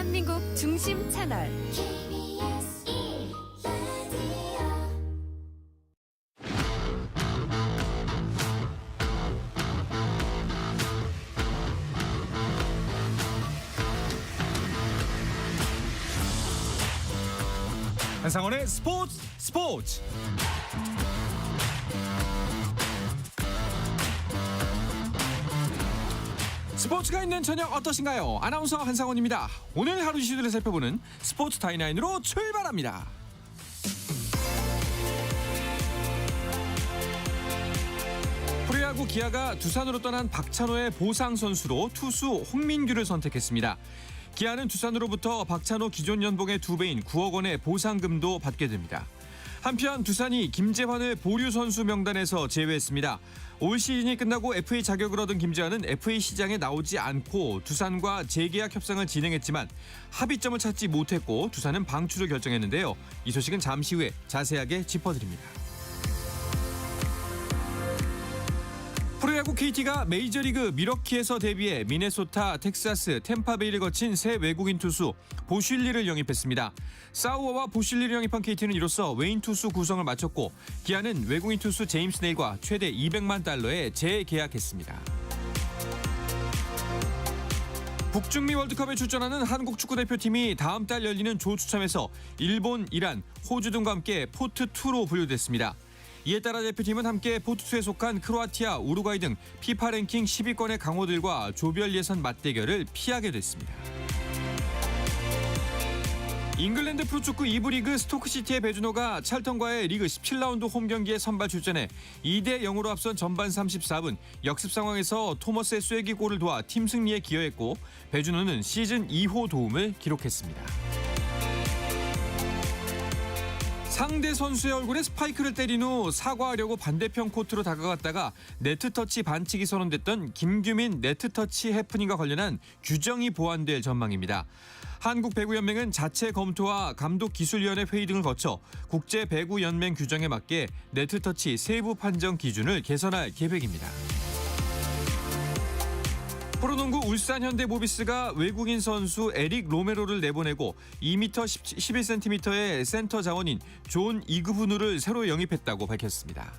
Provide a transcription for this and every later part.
대한민국 중심 채널 KBS 1라디오 한상원의 스포츠. 스포츠가 있는 저녁 어떠신가요? 아나운서 한상원입니다. 오늘 하루 이슈들을 살펴보는 스포츠 타임라인으로 출발합니다. 프로야구 기아가 두산으로 떠난 박찬호의 보상 선수로 투수 홍민규를 선택했습니다. 기아는 두산으로부터 박찬호 기존 연봉의 2배인 9억 원의 보상금도 받게 됩니다. 한편 두산이 김재환을 보류 선수 명단에서 제외했습니다. 올 시즌이 끝나고 FA 자격을 얻은 김재환은 FA 시장에 나오지 않고 두산과 재계약 협상을 진행했지만 합의점을 찾지 못했고 두산은 방출을 결정했는데요. 이 소식은 잠시 후에 자세하게 짚어드립니다. 프로야구 KT가 메이저리그 미러키에서 데뷔해 미네소타, 텍사스, 템파베이를 거친 새 외국인 투수 보슐리를 영입했습니다. 사우어와 보슐리를 영입한 KT는 이로써 외인 투수 구성을 마쳤고 기아는 외국인 투수 제임스 네일과 최대 200만 달러에 재계약했습니다. 북중미 월드컵에 출전하는 한국 축구대표팀이 다음 달 열리는 조 추첨에서 일본, 이란, 호주 등과 함께 포트2로 분류됐습니다. 이에 따라 대표팀은 함께 포트2에 속한 크로아티아, 우루과이 등 피파 랭킹 10위권의 강호들과 조별 예선 맞대결을 피하게 됐습니다. 잉글랜드 프로축구 2부 리그 스토크시티의 배준호가 찰턴과의 리그 17라운드 홈경기에 선발 출전해 2대 0으로 앞선 전반 34분 역습 상황에서 토머스의 쐐기골을 도와 팀 승리에 기여했고 배준호는 시즌 2호 도움을 기록했습니다. 상대 선수의 얼굴에 스파이크를 때린 후 사과하려고 반대편 코트로 다가갔다가 네트터치 반칙이 선언됐던 김규민 네트터치 해프닝과 관련한 규정이 보완될 전망입니다. 한국배구연맹은 자체 검토와 감독기술위원회 회의 등을 거쳐 국제배구연맹 규정에 맞게 네트터치 세부 판정 기준을 개선할 계획입니다. 프로농구 울산 현대모비스가 외국인 선수 에릭 로메로를 내보내고 2m 11cm의 센터 자원인 존 이그브누를 새로 영입했다고 밝혔습니다.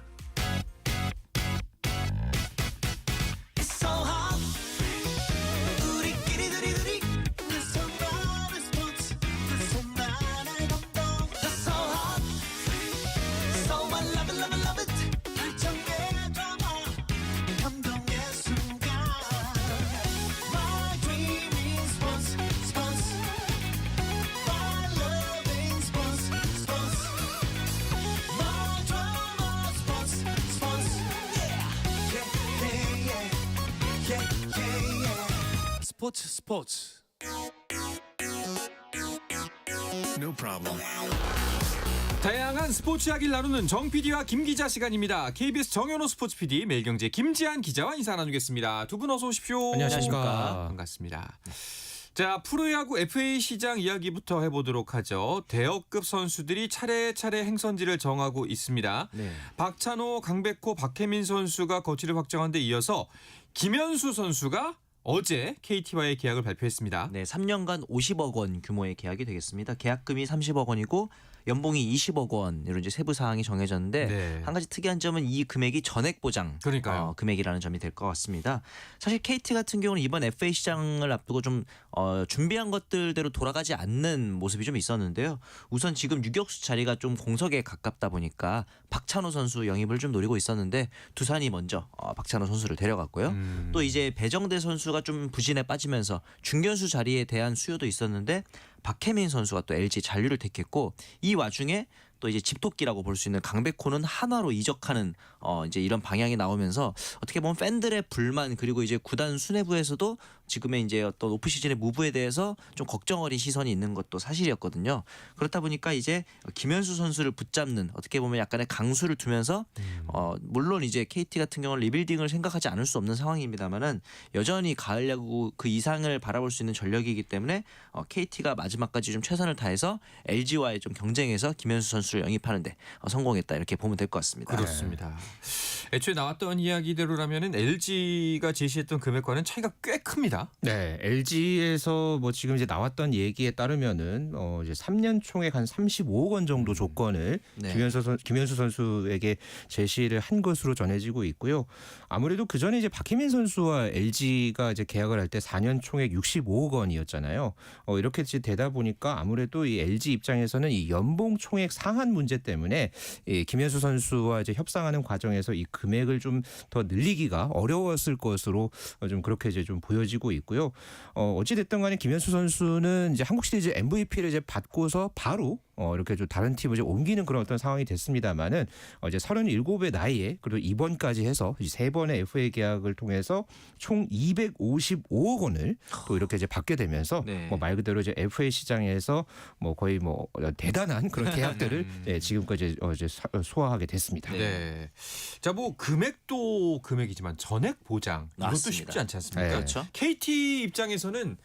스포츠. No problem. 다양한 스포츠 이야기를 나누는 정 PD와 김 기자 시간입니다. KBS 정현호 스포츠 PD, 매일경제 김지한 기자와 인사 나누겠습니다. 두 분 어서 오십시오. 안녕하십니까. 반갑습니다. 자, 프로야구 FA 시장 이야기부터 해보도록 하죠. 대여급 선수들이 차례차례 행선지를 정하고 있습니다. 네. 박찬호, 강백호, 박혜민 선수가 거취를 확정한 데 이어서 김현수 선수가 어제 KT와의 계약을 발표했습니다. 네, 3년간 50억 원 규모의 계약이 되겠습니다. 계약금이 30억 원이고 연봉이 20억 원으로 이제 세부 사항이 정해졌는데 네. 한 가지 특이한 점은 이 금액이 전액 보장 그러니까요. 금액이라는 점이 될 것 같습니다. 사실 KT 같은 경우는 이번 FA 시장을 앞두고 좀 준비한 것들대로 돌아가지 않는 모습이 좀 있었는데요. 우선 지금 유격수 자리가 좀 공석에 가깝다 보니까 박찬호 선수 영입을 좀 노리고 있었는데 두산이 먼저 박찬호 선수를 데려갔고요. 또 이제 배정대 선수가 좀 부진에 빠지면서 중견수 자리에 대한 수요도 있었는데 박혜민 선수가 또 LG 잔류를 택했고 이 와중에 또 이제 집토끼라고 볼 수 있는 강백호는 한화로 이적하는 이제 이런 방향이 나오면서 어떻게 보면 팬들의 불만 그리고 이제 구단 수뇌부에서도 지금의 이제 어떤 오프 시즌의 무브에 대해서 좀 걱정 어린 시선이 있는 것도 사실이었거든요. 그렇다 보니까 이제 김현수 선수를 붙잡는 어떻게 보면 약간의 강수를 두면서 물론 이제 KT 같은 경우는 리빌딩을 생각하지 않을 수 없는 상황입니다만은 여전히 가을 야구 그 이상을 바라볼 수 있는 전력이기 때문에 KT가 마지막까지 좀 최선을 다해서 LG와의 좀 경쟁에서 김현수 선수 선수를 영입하는데 성공했다 이렇게 보면 될 것 같습니다. 그렇습니다. 애초에 나왔던 이야기대로라면은 LG가 제시했던 금액과는 차이가 꽤 큽니다. 네, LG에서 뭐 지금 이제 나왔던 얘기에 따르면은 이제 3년 총액 한 35억 원 정도 조건을 네. 김현수 선수에게 제시를 한 것으로 전해지고 있고요. 아무래도 그 전에 이제 박혜민 선수와 LG가 이제 계약을 할 때 4년 총액 65억 원이었잖아요. 이렇게 이제 되다 보니까 아무래도 이 LG 입장에서는 이 연봉 총액 상한 문제 때문에 이 김현수 선수와 이제 협상하는 과정에서 이 금액을 좀 더 늘리기가 어려웠을 것으로 좀 그렇게 이제 좀 보여지고 있고요. 어찌 됐든 간에 김현수 선수는 이제 한국 시리즈 MVP를 이제 받고서 바로 이렇게 좀 다른 팀을 이제 옮기는 그런 어떤 상황이 됐습니다만은 이제 37의 나이에 그리고 이번까지 해서 세 번의 FA 계약을 통해서 총 255억 원을 또 이렇게 이제 받게 되면서 네. 뭐 말 그대로 이제 FA 시장에서 뭐 거의 뭐 대단한 그런 계약들을 지금까지 이제 소화하게 됐습니다. 네. 자, 뭐 금액도 금액이지만 전액 보장 이것도 맞습니다. 쉽지 않지 않습니까? 네. 그렇죠. KT 입장에서는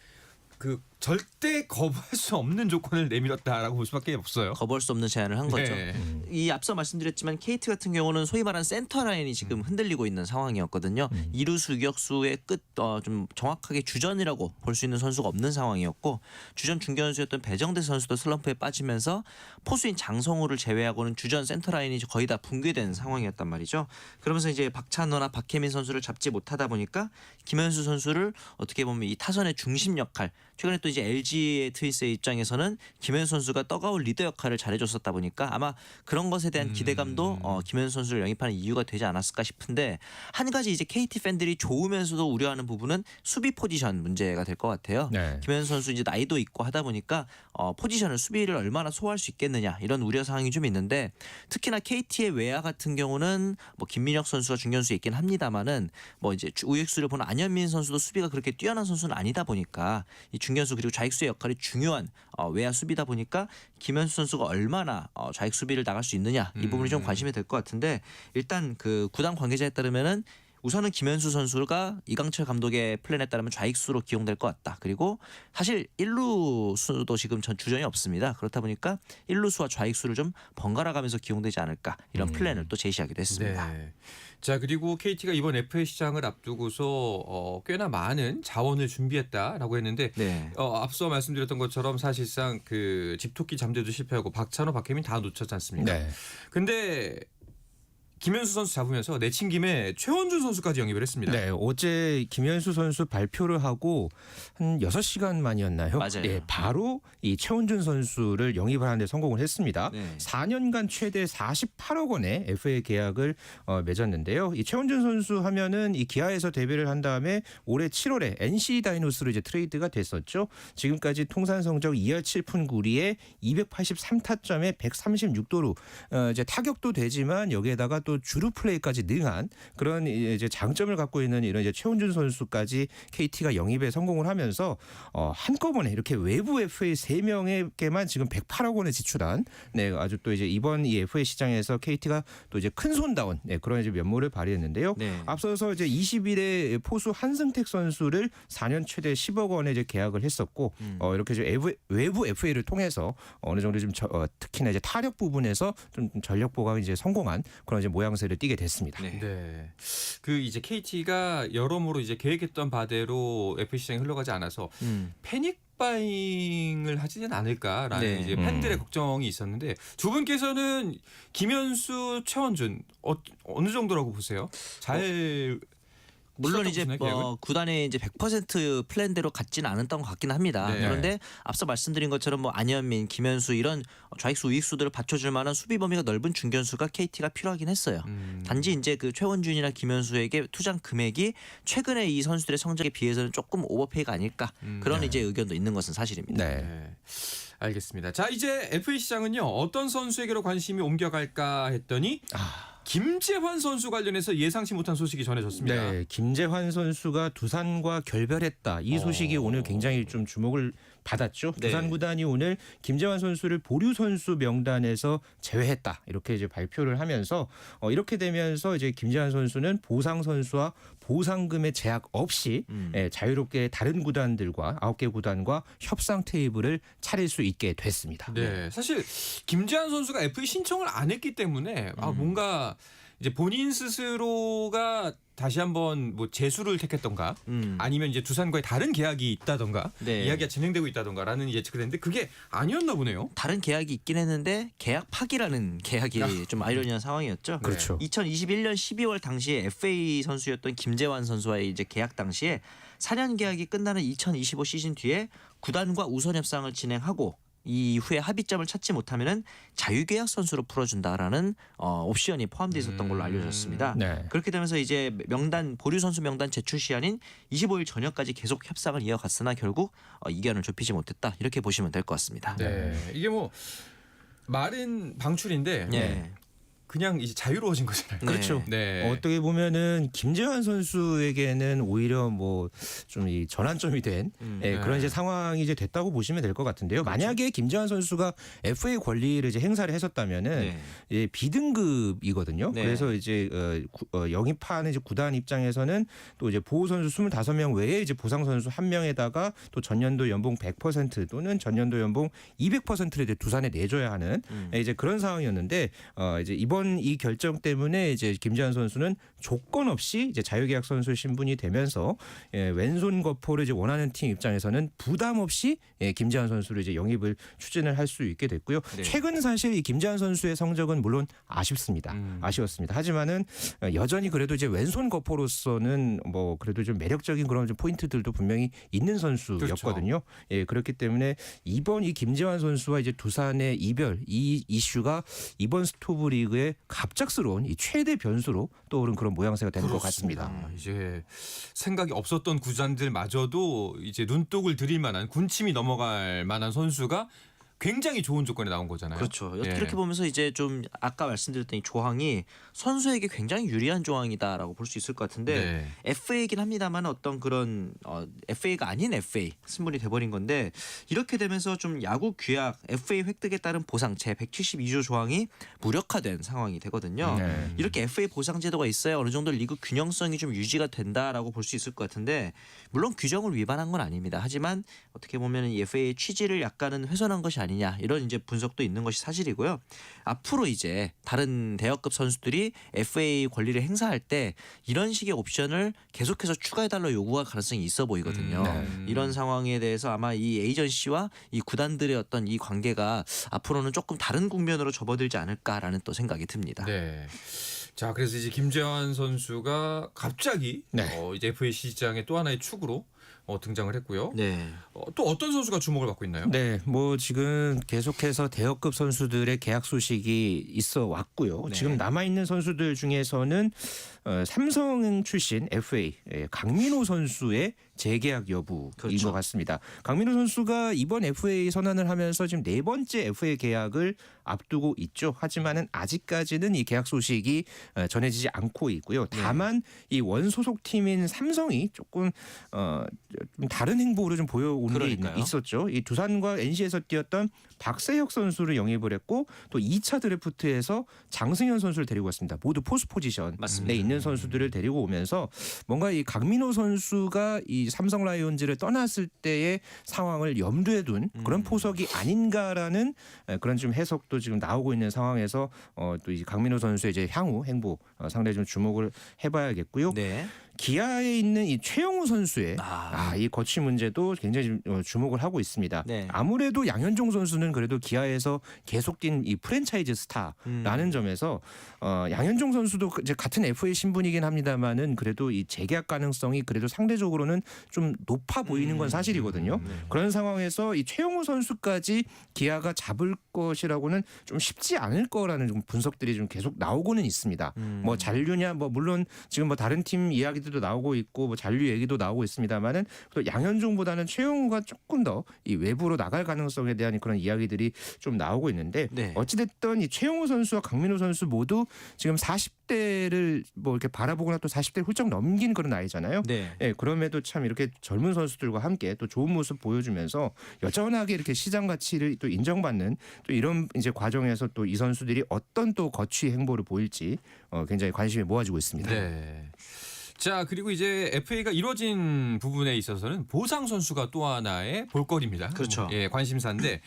그 절대 거부할 수 없는 조건을 내밀었다라고 볼 수밖에 없어요. 거부할 수 없는 제안을 한 거죠. 네. 이 앞서 말씀드렸지만 KT 같은 경우는 소위 말하는 센터 라인이 지금 흔들리고 있는 상황이었거든요. 이루수, 유격수의 끝 좀 정확하게 주전이라고 볼 수 있는 선수가 없는 상황이었고 주전 중견수였던 배정대 선수도 슬럼프에 빠지면서 포수인 장성우를 제외하고는 주전 센터 라인이 거의 다 붕괴된 상황이었단 말이죠. 그러면서 이제 박찬호나 박혜민 선수를 잡지 못하다 보니까 김현수 선수를 어떻게 보면 이 타선의 중심 역할 최근에 또 이제 LG의 트윈스의 입장에서는 김현수 선수가 떡아웃 리더 역할을 잘해줬었다 보니까 아마 그런 것에 대한 기대감도 김현수 선수를 영입하는 이유가 되지 않았을까 싶은데 한 가지 이제 KT 팬들이 좋으면서도 우려하는 부분은 수비 포지션 문제가 될 것 같아요. 네. 김현수 선수 이제 나이도 있고 하다 보니까 포지션을 수비를 얼마나 소화할 수 있겠느냐 이런 우려 사항이 좀 있는데 특히나 KT의 외야 같은 경우는 뭐 김민혁 선수가 중견수에 있긴 합니다만은 뭐 이제 우익수를 보는 안현민 선수도 수비가 그렇게 뛰어난 선수는 아니다 보니까 이 중견수 그리고 좌익수의 역할이 중요한 외야 수비다 보니까 김현수 선수가 얼마나 좌익 수비를 나갈 수 있느냐 이 부분이 좀 관심이 될 것 같은데 일단 그 구단 관계자에 따르면은 우선은 김현수 선수가 이강철 감독의 플랜에 따르면 좌익수로 기용될 것 같다. 그리고 사실 1루수도 지금 전 주전이 없습니다. 그렇다 보니까 1루수와 좌익수를 좀 번갈아 가면서 기용되지 않을까 이런 플랜을 또 제시하기도 했습니다. 네. 자, 그리고 KT가 이번 FA 시장을 앞두고서 꽤나 많은 자원을 준비했다라고 했는데 네. 앞서 말씀드렸던 것처럼 사실상 그 집토끼 잠재도 실패하고 박찬호, 박혜민 다 놓쳤지 않습니까? 네. 근데 김현수 선수 잡으면서 내친 김에 최원준 선수까지 영입을 했습니다. 네, 어제 김현수 선수 발표를 하고 한 6시간 만이었나요? 맞아요. 예, 바로 이 최원준 선수를 영입을 하는 데 성공을 했습니다. 네. 4년간 최대 48억 원의 FA 계약을 맺었는데요. 이 최원준 선수 하면은 이 기아에서 데뷔를 한 다음에 올해 7월에 NC 다이노스로 이제 트레이드가 됐었죠. 지금까지 통산 성적 2할 7푼 9리에 283타점에 136도루 이제 타격도 되지만 여기에다가 또 주루 플레이까지 능한 그런 이제 장점을 갖고 있는 이런 이제 최원준 선수까지 KT가 영입에 성공을 하면서 한꺼번에 이렇게 외부 FA 3명에게만 지금 108억 원을 지출한 네, 아주 또 이제 이번 이 FA 시장에서 KT가 또 이제 큰 손다운 네, 그런 이제 면모를 발휘했는데요. 네. 앞서서 이제 20일에 포수 한승택 선수를 4년 최대 10억 원에 이제 계약을 했었고 이렇게 이제 외부 FA를 통해서 어느 정도 좀 특히나 이제 타력 부분에서 좀 전력 보강이 이제 성공한 그런 이제 모양새를 띠게 됐습니다. 네. 네. 그 이제 KT가 여러모로 이제 계획했던 바대로 FA 시장이 흘러가지 않아서 패닉 바잉을 하지는 않을까라는 네. 이제 팬들의 걱정이 있었는데 두 분께서는 김현수, 최원준 어느 정도라고 보세요? 잘 물론 이제 시작하고 계획을? 구단의 이제 100% 플랜대로 갔지는 않았던 것 같긴 합니다. 네. 그런데 앞서 말씀드린 것처럼 뭐 안현민, 김현수 이런 좌익수, 우익수들을 받쳐줄 만한 수비 범위가 넓은 중견수가 KT가 필요하긴 했어요. 단지 이제 그 최원준이나 김현수에게 투자 금액이 최근에 이 선수들의 성적에 비해서는 조금 오버페이가 아닐까 그런 이제 의견도 있는 것은 사실입니다. 네. 네. 알겠습니다. 자, 이제 FA 시장은요. 어떤 선수에게로 관심이 옮겨갈까 했더니 김재환 선수 관련해서 예상치 못한 소식이 전해졌습니다. 네, 김재환 선수가 두산과 결별했다. 이 소식이 오늘 굉장히 좀 주목을 받았죠. 네. 두산 구단이 오늘 김재환 선수를 보류 선수 명단에서 제외했다 이렇게 이제 발표를 하면서 이렇게 되면서 이제 김재환 선수는 보상 선수와 보상금의 제약 없이 자유롭게 다른 구단들과 9개 구단과 협상 테이블을 차릴 수 있게 됐습니다. 네, 사실 김재환 선수가 FA 신청을 안 했기 때문에 뭔가 이제 본인 스스로가 다시 한번 뭐 재수를 택했던가 아니면 이제 두산과의 다른 계약이 있다던가 네. 이야기가 진행되고 있다던가라는 예측을 했는데 그게 아니었나 보네요. 다른 계약이 있긴 했는데 계약 파기라는 계약이 좀 아이러니한 상황이었죠. 그렇죠. 2021년 12월 당시에 FA 선수였던 김재환 선수와의 이제 계약 당시에 4년 계약이 끝나는 2025 시즌 뒤에 구단과 우선 협상을 진행하고 이후에 합의점을 찾지 못하면은 자유계약 선수로 풀어준다라는 옵션이 포함되어 있었던 걸로 알려졌습니다. 네. 그렇게 되면서 이제 명단 보류 선수 명단 제출 시한인 25일 저녁까지 계속 협상을 이어갔으나 결국 이견을 좁히지 못했다 이렇게 보시면 될 것 같습니다. 네, 이게 뭐 말은 방출인데 네. 그냥 이제 자유로워진 거잖아요. 그렇죠. 네. 어떻게 보면은 김재환 선수에게는 오히려 뭐 좀 이 전환점이 된 그런 이제 상황이 이제 됐다고 보시면 될 것 같은데요. 그렇죠. 만약에 김재환 선수가 FA 권리를 이제 행사를 했었다면은 예, B등급이거든요. 네. 그래서 이제 영입하는 이제 구단 입장에서는 또 이제 보호 선수 25명 외에 이제 보상 선수 1명에다가 또 전년도 연봉 100% 또는 전년도 연봉 200%를 이제 두산에 내줘야 하는 이제 그런 상황이었는데 이제 이번 이 결정 때문에 이제 김재환 선수는 조건 없이 이제 자유계약 선수 신분이 되면서 왼손 거포를 이제 원하는 팀 입장에서는 부담 없이 김재환 선수를 이제 영입을 추진을 할 수 있게 됐고요. 네. 최근 사실 이 김재환 선수의 성적은 물론 아쉽습니다. 아쉬웠습니다. 하지만은 여전히 그래도 이제 왼손 거포로서는 뭐 그래도 좀 매력적인 그런 좀 포인트들도 분명히 있는 선수였거든요. 예, 그렇기 때문에 이번 이 김재환 선수와 이제 두산의 이별 이 이슈가 이번 스토브리그의 갑작스러운 이 최대 변수로 떠오른 그런 모양새가 되는 것 같습니다. 이제 생각이 없었던 구단들마저도 이제 눈독을 들일 만한 군침이 넘어갈 만한 선수가 굉장히 좋은 조건에 나온 거잖아요. 그렇죠. 예. 이렇게 보면서 이제 좀 아까 말씀드렸던 이 조항이 선수에게 굉장히 유리한 조항이다라고 볼 수 있을 것 같은데 FA이긴 합니다만 어떤 그런 FA가 아닌 FA 신분이 돼버린 건데 이렇게 되면서 좀 야구 규약 FA 획득에 따른 보상 제 172조 조항이 무력화된 상황이 되거든요. 네. 이렇게 FA 보상 제도가 있어야 어느 정도 리그 균형성이 좀 유지가 된다라고 볼 수 있을 것 같은데 물론 규정을 위반한 건 아닙니다. 하지만 어떻게 보면 이 FA의 취지를 약간은 훼손한 것이 아니냐 이런 이제 분석도 있는 것이 사실이고요. 앞으로 이제 다른 대여급 선수들이 FA 권리를 행사할 때 이런 식의 옵션을 계속해서 추가해달라 요구할 가능성이 있어 보이거든요. 이런 상황에 대해서 아마 이 에이전시와 이 구단들의 어떤 이 관계가 앞으로는 조금 다른 국면으로 접어들지 않을까라는 또 생각이 듭니다. 네. 자, 그래서 이제 김재환 선수가 갑자기 이제 FA 시장의 또 하나의 축으로 등장을 했고요. 네. 또 어떤 선수가 주목을 받고 있나요? 네, 뭐 지금 계속해서 대여급 선수들의 계약 소식이 있어 왔고요. 네. 지금 남아 있는 선수들 중에서는 삼성 출신 FA 강민호 선수의 재계약 여부인 그렇죠. 것 같습니다. 강민호 선수가 이번 FA 선언을 하면서 지금 4번째 FA 계약을 앞두고 있죠. 하지만은 아직까지는 이 계약 소식이 전해지지 않고 있고요. 다만 이 원소속 팀인 삼성이 조금 좀 다른 행보를 좀 보여오는 그러니까요. 게 있었죠. 이 두산과 NC에서 뛰었던 박세혁 선수를 영입을 했고 또 2차 드래프트에서 장승현 선수를 데리고 왔습니다. 모두 포수 포지션에 맞습니다. 있는 선수들을 데리고 오면서 뭔가 이 강민호 선수가 이 삼성 라이온즈를 떠났을 때의 상황을 염두에 둔 그런 포석이 아닌가라는 그런 좀 해석도 지금 나오고 있는 상황에서 또 이 강민호 선수의 이제 향후 행보 상당히 좀 주목을 해봐야겠고요. 네. 기아에 있는 이 최영우 선수의 이 거취 문제도 굉장히 주목을 하고 있습니다. 네. 아무래도 양현종 선수는 그래도 기아에서 계속 뛴 이 프랜차이즈 스타라는 점에서 양현종 선수도 이제 같은 FA 신분이긴 합니다만은 그래도 이 재계약 가능성이 그래도 상대적으로는 좀 높아 보이는 건 사실이거든요. 그런 상황에서 이 최영우 선수까지 기아가 잡을 것이라고는 좀 쉽지 않을 거라는 좀 분석들이 좀 계속 나오고는 있습니다. 뭐 잔류냐 뭐 물론 지금 뭐 다른 팀 이야기들도 나오고 있고 뭐 잔류 얘기도 나오고 있습니다만은 또 양현종보다는 최용우가 조금 더 이 외부로 나갈 가능성에 대한 그런 이야기들이 좀 나오고 있는데 네. 어찌됐든 이 최용우 선수와 강민호 선수 모두 지금 40대를 뭐 이렇게 바라보거나 또 40대 훌쩍 넘긴 그런 나이잖아요. 네. 예, 그럼에도 참 이렇게 젊은 선수들과 함께 또 좋은 모습 보여주면서 여전하게 이렇게 시장 가치를 또 인정받는 또 이런 이제 과정에서 또 이 선수들이 어떤 또 거취 행보를 보일지 굉장히 관심이 모아지고 있습니다. 네. 자, 그리고 이제 FA가 이루어진 부분에 있어서는 보상 선수가 또 하나의 볼거리입니다. 그렇죠. 예, 관심사인데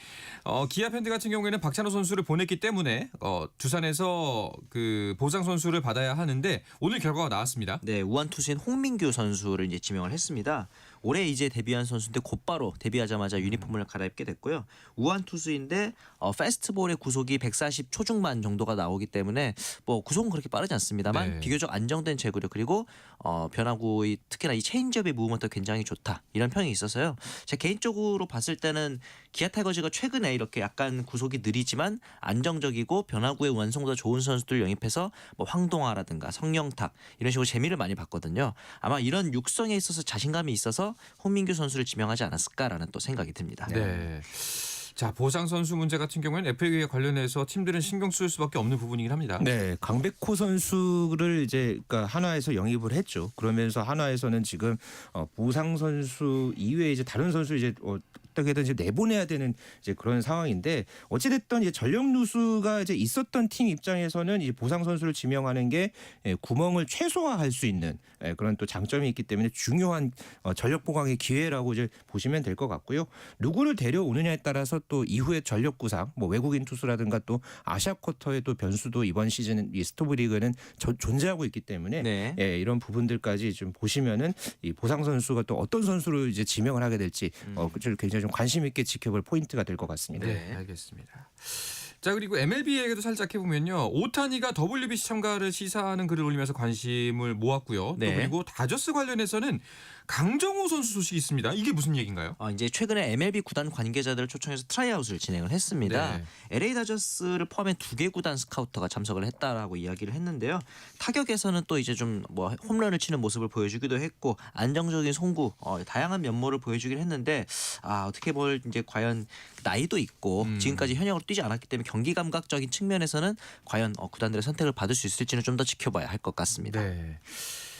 기아 팬들 같은 경우에는 박찬호 선수를 보냈기 때문에 두산에서 그 보상 선수를 받아야 하는데 오늘 결과가 나왔습니다. 네, 우완 투수인 홍민규 선수를 이제 지명을 했습니다. 올해 이제 데뷔한 선수인데 곧바로 데뷔하자마자 유니폼을 갈아입게 됐고요. 우완 투수인데 패스트볼의 구속이 140 초중반 정도가 나오기 때문에 뭐 구속은 그렇게 빠르지 않습니다만 네. 비교적 안정된 제구력 그리고 변화구의 특히나 이 체인지업의 무브먼트가 굉장히 좋다 이런 평이 있어서요. 제가 개인적으로 봤을 때는 기아 타이거즈가 최근에 이렇게 약간 구속이 느리지만 안정적이고 변화구의 완성도가 좋은 선수들 영입해서 뭐 황동아라든가 성영탁 이런 식으로 재미를 많이 봤거든요. 아마 이런 육성에 있어서 자신감이 있어서 홍민규 선수를 지명하지 않았을까라는 또 생각이 듭니다. 네. 자, 보상 선수 문제 같은 경우에는 FA에 관련해서 팀들은 신경 쓸 수밖에 없는 부분이긴 합니다. 네, 강백호 선수를 이제 그러니까 한화에서 영입을 했죠. 그러면서 한화에서는 지금 보상 선수 이외에 이제 다른 선수 이제 어떻게든 이제 내보내야 되는 이제 그런 상황인데 어찌됐든 이제 전력 누수가 이제 있었던 팀 입장에서는 이제 보상 선수를 지명하는 게 구멍을 최소화할 수 있는 그런 또 장점이 있기 때문에 중요한 전력 보강의 기회라고 이제 보시면 될 것 같고요. 누구를 데려오느냐에 따라서 또 이후에 전력 구상, 뭐 외국인 투수라든가 또 아시아 쿼터의 또 변수도 이번 시즌 이 스토브리그는 존재하고 있기 때문에 네. 예, 이런 부분들까지 좀 보시면은 이 보상 선수가 또 어떤 선수를 이제 지명을 하게 될지 굉장히 좀 관심 있게 지켜볼 포인트가 될 것 같습니다. 네, 알겠습니다. 자, 그리고 MLB 얘기도 살짝 해보면요. 오타니가 WBC 참가를 시사하는 글을 올리면서 관심을 모았고요. 네. 또 그리고 다저스 관련해서는 강정호 선수 소식이 있습니다. 이게 무슨 얘기인가요? 이제 최근에 MLB 구단 관계자들을 초청해서 트라이아웃을 진행을 했습니다. 네. LA 다저스를 포함해 2개 구단 스카우터가 참석을 했다라고 이야기를 했는데요. 타격에서는 또 이제 좀 뭐 홈런을 치는 모습을 보여주기도 했고 안정적인 송구, 다양한 면모를 보여주긴 했는데 어떻게 볼 이제 과연 나이도 있고 지금까지 현역으로 뛰지 않았기 때문에 경기 감각적인 측면에서는 과연 구단들의 선택을 받을 수 있을지는 좀 더 지켜봐야 할 것 같습니다. 네.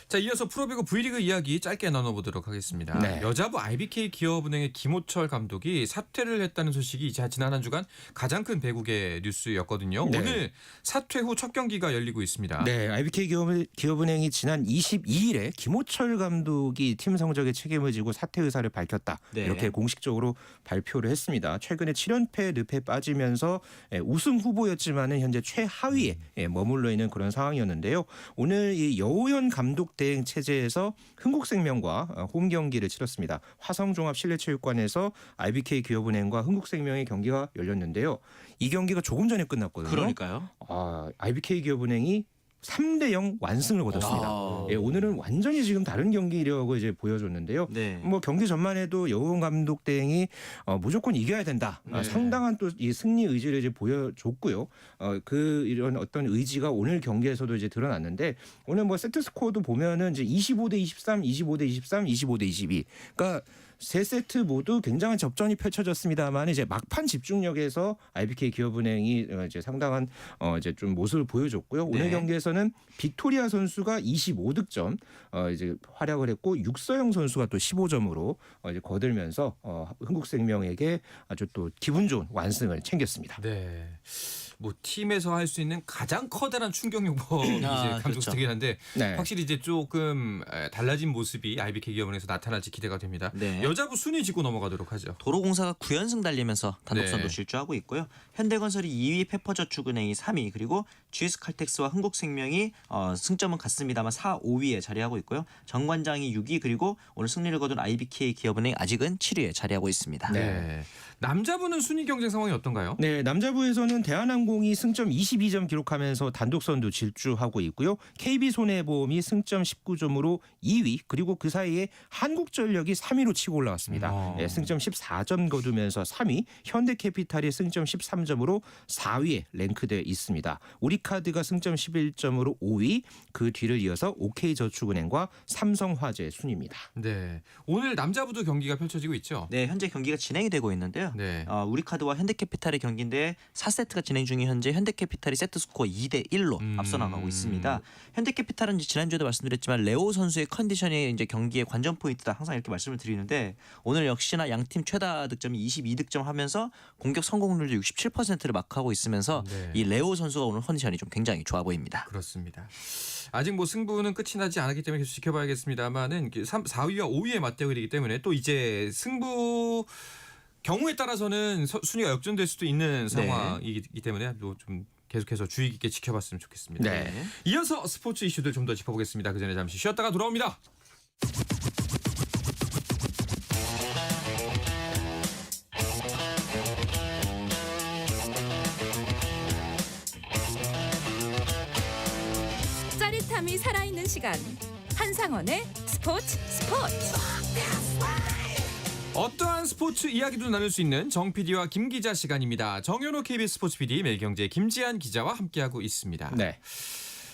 자, 이어서 프로배구 V리그 이야기 짧게 나눠보도록 하겠습니다. 네. 여자부 IBK 기업은행의 김호철 감독이 사퇴를 했다는 소식이 지난 한 주간 가장 큰 배구계 뉴스였거든요. 네. 오늘 사퇴 후 첫 경기가 열리고 있습니다. 네, IBK 기업은행이 지난 22일에 김호철 감독이 팀 성적에 책임을 지고 사퇴 의사를 밝혔다. 네. 이렇게 공식적으로 발표를 했습니다. 최근에 7연패 늪에 빠지면서 우승 후보였지만은 현재 최하위에 머물러 있는 그런 상황이었는데요. 오늘 이 여우현 감독 대행 체제에서 흥국생명과 홈 경기를 치렀습니다. 화성종합 실내체육관에서 IBK 기업은행과 흥국생명의 경기가 열렸는데요. 이 경기가 조금 전에 끝났거든요. 그러니까요. IBK 기업은행이 3대0 완승을 거뒀습니다. 예, 오늘은 완전히 지금 다른 경기력을 이제 보여줬는데요. 네. 뭐 경기 전만 해도 여우원 감독 대행이 무조건 이겨야 된다. 네. 상당한 또 이 승리 의지를 이제 보여줬고요. 이런 어떤 의지가 오늘 경기에서도 이제 드러났는데 오늘 뭐 세트 스코어도 보면은 이제 25대 23, 25대 23, 25대 22. 그러니까 세 세트 모두 굉장한 접전이 펼쳐졌습니다만 이제 막판 집중력에서 IBK 기업은행이 이제 상당한 이제 좀 모습을 보여줬고요. 오늘 네. 경기에서는 빅토리아 선수가 25득점 이제 활약을 했고 육서영 선수가 또 15점으로 이제 거들면서 흥국생명에게 아주 또 기분 좋은 완승을 챙겼습니다. 네. 뭐 팀에서 할 수 있는 가장 커다란 충격 요법이 이제 감독 그렇죠. 스택이긴 한데 네. 확실히 이제 조금 달라진 모습이 IBK 기업은행에서 나타날지 기대가 됩니다. 네. 여자부 순위 짚고 넘어가도록 하죠. 도로공사가 9연승 달리면서 단독 선두 네. 질주하고 있고요. 현대건설이 2위, 페퍼저축은행이 3위, 그리고 GS칼텍스와 흥국생명이 승점은 같습니다만 4, 5위에 자리하고 있고요. 정관장이 6위, 그리고 오늘 승리를 거둔 IBK 기업은행 아직은 7위에 자리하고 있습니다. 네. 남자부는 순위 경쟁 상황이 어떤가요? 네, 남자부에서는 대한항공 대한항공이 승점 22점 기록하면서 단독 선두 질주하고 있고요. KB손해보험이 승점 19점으로 2위, 그리고 그 사이에 한국전력이 3위로 치고 올라왔습니다. 예, 승점 14점 거두면서 3위, 현대캐피탈이 승점 13점으로 4위에 랭크되어 있습니다. 우리카드가 승점 11점으로 5위, 그 뒤를 이어서 OK저축은행과 삼성화재 순입니다. 네. 오늘 남자부도 경기가 펼쳐지고 있죠. 네, 현재 경기가 진행이 되고 있는데요. 네. 우리카드와 현대캐피탈의 경기인데 4세트가 진행 중인 현재 현대캐피탈이 세트 스코어 2대 1로 앞서 나가고 있습니다. 현대캐피탈은 이제 지난주에도 말씀드렸지만 레오 선수의 컨디션이 이제 경기의 관전 포인트다, 항상 이렇게 말씀을 드리는데 오늘 역시나 양팀 최다 득점이 22득점 하면서 공격 성공률도 67%를 마크하고 있으면서 네. 이 레오 선수가 오늘 컨디션이 좀 굉장히 좋아 보입니다. 그렇습니다. 아직 뭐 승부는 끝이 나지 않았기 때문에 계속 지켜봐야겠습니다만은 4위와 5위의 맞대결이기 때문에 또 이제 승부 경우에 따라서는 순위가 역전될 수도 있는 상황이기 때문에 좀 계속해서 주의 깊게 지켜봤으면 좋겠습니다. 네. 이어서 스포츠 이슈들 좀 더 짚어보겠습니다. 그 전에 잠시 쉬었다가 돌아옵니다. 짜릿함이 살아있는 시간. 한상원의 스포츠. 어떠한 스포츠 이야기도 나눌 수 있는 정 PD와 김 기자 시간입니다. 정현호 KBS 스포츠 PD, 매일경제 김지한 기자와 함께하고 있습니다. 네.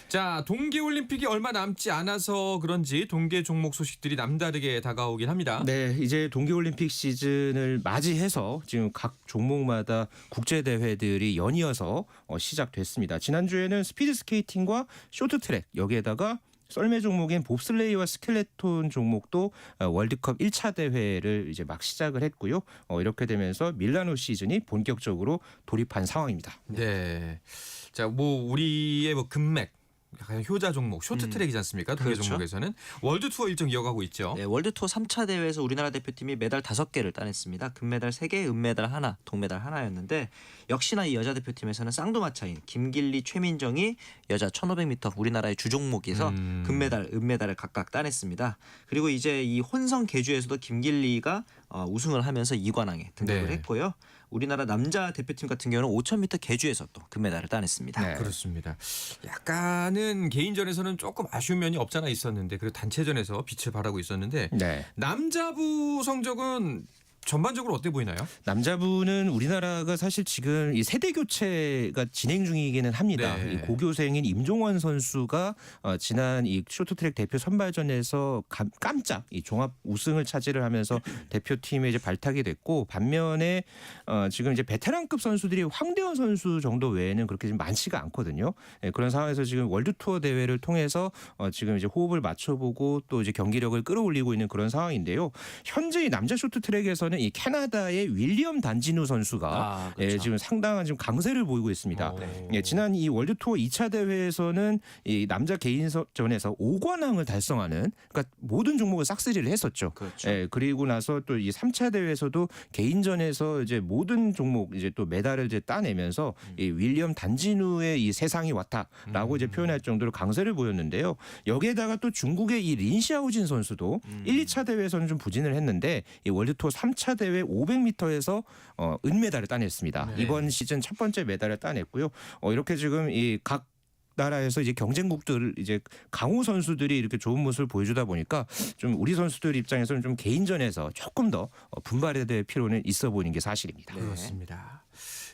자, 동계올림픽이 얼마 남지 않아서 그런지 동계 종목 소식들이 남다르게 다가오긴 합니다. 네, 이제 동계올림픽 시즌을 맞이해서 지금 각 종목마다 국제 대회들이 연이어서 시작됐습니다. 지난주에는 스피드 스케이팅과 쇼트트랙, 여기에다가 썰매 종목인 봅슬레이와 스켈레톤 종목도 월드컵 1차 대회를 이제 막 시작을 했고요. 이렇게 되면서 밀라노 시즌이 본격적으로 돌입한 상황입니다. 네. 자, 뭐 우리의 뭐 금맥, 약간 효자 종목 쇼트트랙이지 않습니까? 동계 그렇죠. 종목에서는 월드 투어 일정 이어가고 있죠. 네, 월드투어 3차 대회에서 우리나라 대표팀이 메달 5개를 따냈습니다. 금메달 3개, 은메달 1, 동메달 1였는데 역시나 이 여자 대표팀에서는 쌍두마차인 김길리, 최민정이 여자 1500m 우리나라의 주종목에서 금메달, 은메달을 각각 따냈습니다. 그리고 이제 이 혼성 계주에서도 김길리가 우승을 하면서 2관왕에 등극을 네. 했고요. 우리나라 남자 대표팀 같은 경우는 5000m 계주에서 또 금메달을 따냈습니다. 네. 그렇습니다. 약간은 개인전에서는 조금 아쉬운 면이 없잖아 있었는데, 그리고 단체전에서 빛을 발하고 있었는데 네. 남자부 성적은 전반적으로 어때 보이나요? 남자부는 우리나라가 사실 지금 이 세대 교체가 진행 중이기는 합니다. 네. 이 고교생인 임종원 선수가 지난 이 쇼트트랙 대표 선발전에서 깜짝 이 종합 우승을 차지를 하면서 대표팀에 이제 발탁이 됐고, 반면에 지금 이제 베테랑급 선수들이 황대현 선수 정도 외에는 그렇게 좀 많지가 않거든요. 네, 그런 상황에서 지금 월드 투어 대회를 통해서 지금 이제 호흡을 맞춰보고 또 이제 경기력을 끌어올리고 있는 그런 상황인데요. 현재 이 남자 쇼트트랙에서는 이 캐나다의 윌리엄 단지누 선수가 그렇죠. 지금 상당한 지금 강세를 보이고 있습니다. 네. 예, 지난 이 월드 투어 2차 대회에서는 이 남자 개인전에서 5관왕을 달성하는, 그러니까 모든 종목을 싹쓸이를 했었죠. 그렇죠. 예, 그리고 나서 또 이 3차 대회에서도 개인전에서 이제 모든 종목 이제 또 메달을 이제 따내면서 이 윌리엄 단지누의 이 세상이 왔다라고 이제 표현할 정도로 강세를 보였는데요. 여기에다가 또 중국의 이 린샤오진 선수도 1, 2차 대회에서는 좀 부진을 했는데 이 월드 투어 3차 대회 500m에서 은메달을 따냈습니다. 네. 이번 시즌 첫 번째 메달을 따냈고요. 이렇게 지금 이 각 나라에서 이제 경쟁국들 이제 강호 선수들이 이렇게 좋은 모습을 보여주다 보니까 좀 우리 선수들 입장에서는 좀 개인전에서 조금 더 분발해야 될 필요는 있어 보이는 게 사실입니다. 그렇습니다.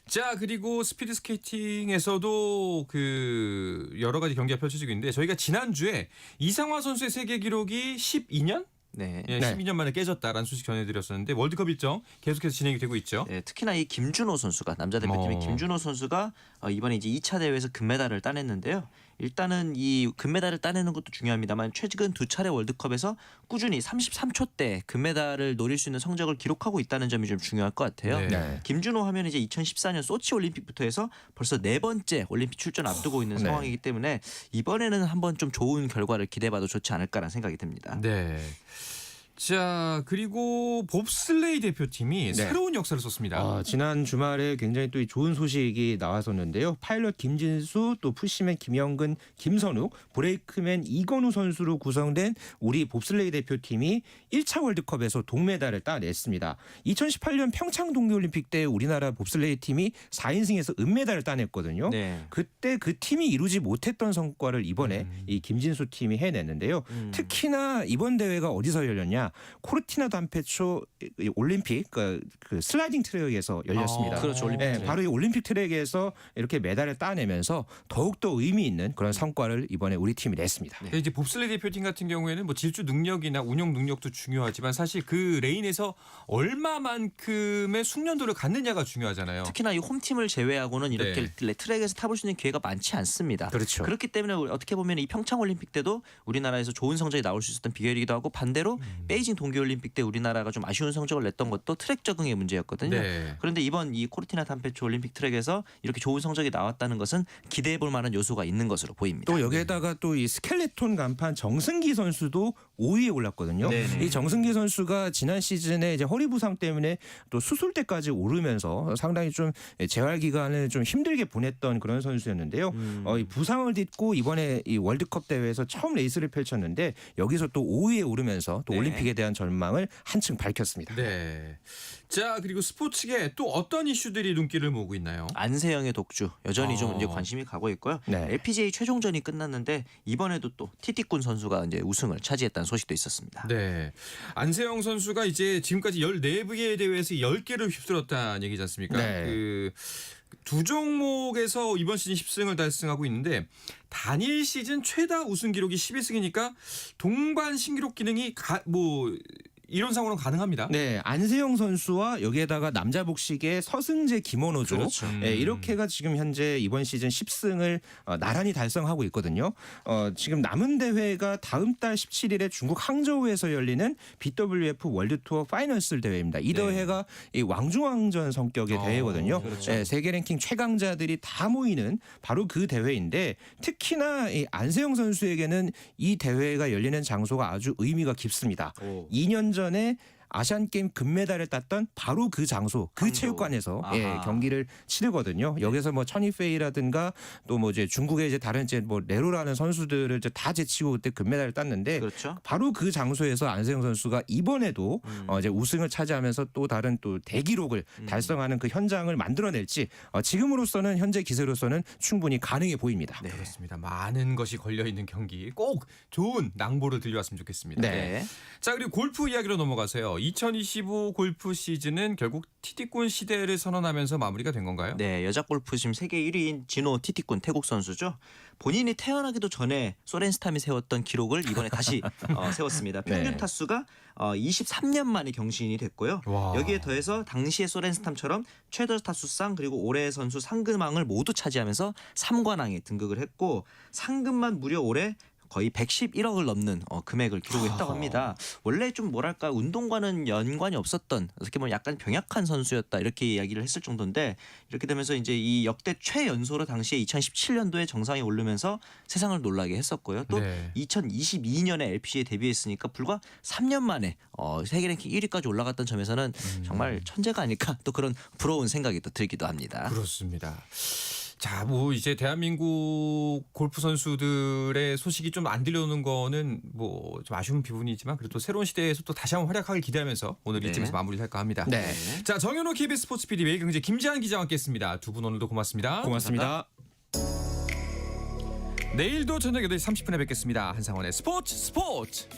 자, 그리고 스피드 스케이팅에서도 그 여러 가지 경기가 펼쳐지고 있는데, 저희가 지난주에 이상화 선수의 세계 기록이 12년? 네. 예, 12년 만에 깨졌다라는 소식 전해드렸었는데 월드컵 일정 계속해서 진행이 되고 있죠. 네, 특히나 이 김준호 선수가, 남자 대표팀의 김준호 선수가 이번에 이제 2차 대회에서 금메달을 따냈는데요. 일단은 이 금메달을 따내는 것도 중요합니다만 최근 2차례 월드컵에서 꾸준히 33초대 금메달을 노릴 수 있는 성적을 기록하고 있다는 점이 좀 중요할 것 같아요. 네. 네. 김준호 하면 이제 2014년 소치 올림픽부터 해서 벌써 4번째 올림픽 출전 앞두고 있는 네. 상황이기 때문에 이번에는 한번 좀 좋은 결과를 기대해봐도 좋지 않을까라는 생각이 듭니다. 네. 자, 그리고 봅슬레이 대표팀이 새로운 역사를 썼습니다. 지난 주말에 굉장히 또 좋은 소식이 나왔었는데요. 파일럿 김진수, 또 푸시맨 김영근, 김선욱, 브레이크맨 이건우 선수로 구성된 우리 봅슬레이 대표팀이 1차 월드컵에서 동메달을 따냈습니다. 2018년 평창 동계올림픽 때 우리나라 봅슬레이 팀이 4인승에서 은메달을 따냈거든요. 네. 그때 그 팀이 이루지 못했던 성과를 이번에 이 김진수 팀이 해냈는데요. 특히나 이번 대회가 어디서 열렸냐? 코르티나 담페초 올림픽 그 슬라이딩 트랙에서 열렸습니다. 그렇죠. 올림픽 트랙. 바로 이 올림픽 트랙에서 이렇게 메달을 따내면서 더욱더 의미 있는 그런 성과를 이번에 우리 팀이 냈습니다. 이제 봅슬레이 대표팀 같은 경우에는 뭐 질주 능력이나 운영 능력도 중요하지만 사실 그 레인에서 얼마만큼의 숙련도를 갖느냐가 중요하잖아요. 특히나 이 홈팀을 제외하고는 이렇게 네. 트랙에서 타볼 수 있는 기회가 많지 않습니다. 그렇죠. 그렇기 때문에 어떻게 보면 이 평창 올림픽 때도 우리나라에서 좋은 성적이 나올 수 있었던 비결이기도 하고 반대로 베이징 동계올림픽 때 우리나라가 좀 아쉬운 성적을 냈던 것도 트랙 적응의 문제였거든요. 네. 그런데 이번 이 코르티나 담페초 올림픽 트랙에서 이렇게 좋은 성적이 나왔다는 것은 기대해 볼 만한 요소가 있는 것으로 보입니다. 또 여기에다가 또 이 스켈레톤 간판 정승기 선수도 5위에 올랐거든요. 네네. 이 정승기 선수가 지난 시즌에 이제 허리 부상 때문에 또 수술대까지 오르면서 상당히 좀 재활 기간을 좀 힘들게 보냈던 그런 선수였는데요. 이 부상을 딛고 이번에 이 월드컵 대회에서 처음 레이스를 펼쳤는데 여기서 또 5위에 오르면서 또 네. 올림픽에 대한 전망을 한층 밝혔습니다. 네. 자, 그리고 스포츠계 또 어떤 이슈들이 눈길을 모으고 있나요? 안세영의 독주 여전히 좀 이제 관심이 가고 있고요. 네. LPGA 최종전이 끝났는데 이번에도 또 티티꾼 선수가 이제 우승을 차지했다는 소식도 있었습니다. 네. 안세영 선수가 이제 지금까지 14개 대회에서 10개를 휩쓸었다는 얘기지 않습니까? 네. 그 두 종목에서 이번 시즌 10승을 달성하고 있는데 단일 시즌 최다 우승 기록이 12승이니까 동반 신기록 기능이 이론상으로는 가능합니다. 네, 안세영 선수와 여기에다가 남자 복식의 서승재 김원호죠. 그렇죠. 네, 이렇게가 지금 현재 이번 시즌 10승을 나란히 달성하고 있거든요. 지금 남은 대회가 다음 달 17일에 중국 항저우에서 열리는 BWF 월드 투어 파이널스 대회입니다. 이 대회가 이 왕중왕전 성격의 대회거든요. 그렇죠. 네, 세계 랭킹 최강자들이 다 모이는 바로 그 대회인데 특히나 이 안세영 선수에게는 이 대회가 열리는 장소가 아주 의미가 깊습니다. 2년 전에 아시안게임 금메달을 땄던 바로 그 장소, 그 항저우. 체육관에서 아하. 경기를 치르거든요. 여기서 뭐 천이페이라든가 또 뭐 이제 중국의 이제 다른 이제 뭐 레로라는 선수들을 이제 다 제치고 그때 금메달을 땄는데 그렇죠. 바로 그 장소에서 안세영 선수가 이번에도 이제 우승을 차지하면서 또 다른 또 대기록을 달성하는 그 현장을 만들어낼지 지금으로서는 현재 기세로서는 충분히 가능해 보입니다. 네, 그렇습니다. 많은 것이 걸려 있는 경기 꼭 좋은 낭보를 들려왔으면 좋겠습니다. 네. 자, 그리고 골프 이야기로 넘어가서요. 2025 골프 시즌은 결국 티티꾼 시대를 선언하면서 마무리가 된 건가요? 네, 여자 골프 지금 세계 1위인 진호 티티꾼 태국 선수죠. 본인이 태어나기도 전에 소렌스탐이 세웠던 기록을 이번에 다시 세웠습니다. 평균 네. 타수가 23년 만에 경신이 됐고요. 와. 여기에 더해서 당시의 소렌스탐처럼 최저 타수상 그리고 올해 선수 상금왕을 모두 차지하면서 3관왕에 등극을 했고 상금만 무려 올해 거의 111억을 넘는 금액을 기록했다고 합니다. 원래 좀 뭐랄까 운동과는 연관이 없었던 어떻게 보면 약간 병약한 선수였다 이렇게 이야기를 했을 정도인데 이렇게 되면서 이제 이 역대 최연소로 당시에 2017년도에 정상에 오르면서 세상을 놀라게 했었고요. 또 네. 2022년에 LPGA에 데뷔했으니까 불과 3년 만에 세계 랭킹 1위까지 올라갔던 점에서는 정말 천재가 아닐까 또 그런 부러운 생각이 또 들기도 합니다. 그렇습니다. 자, 뭐 이제 대한민국 골프 선수들의 소식이 좀 안 들려오는 거는 뭐 좀 아쉬운 부분이지만 그래도 새로운 시대에서 또 다시 한번 활약하길 기대하면서 오늘 네. 이쯤에서 마무리를 할까 합니다. 네. 자, 정현호 KBS 스포츠 PD 매일경제 김지한 기자와 함께했습니다. 두 분 오늘도 고맙습니다. 고맙습니다. 내일도 저녁 8시 30분에 뵙겠습니다. 한상원의 스포츠.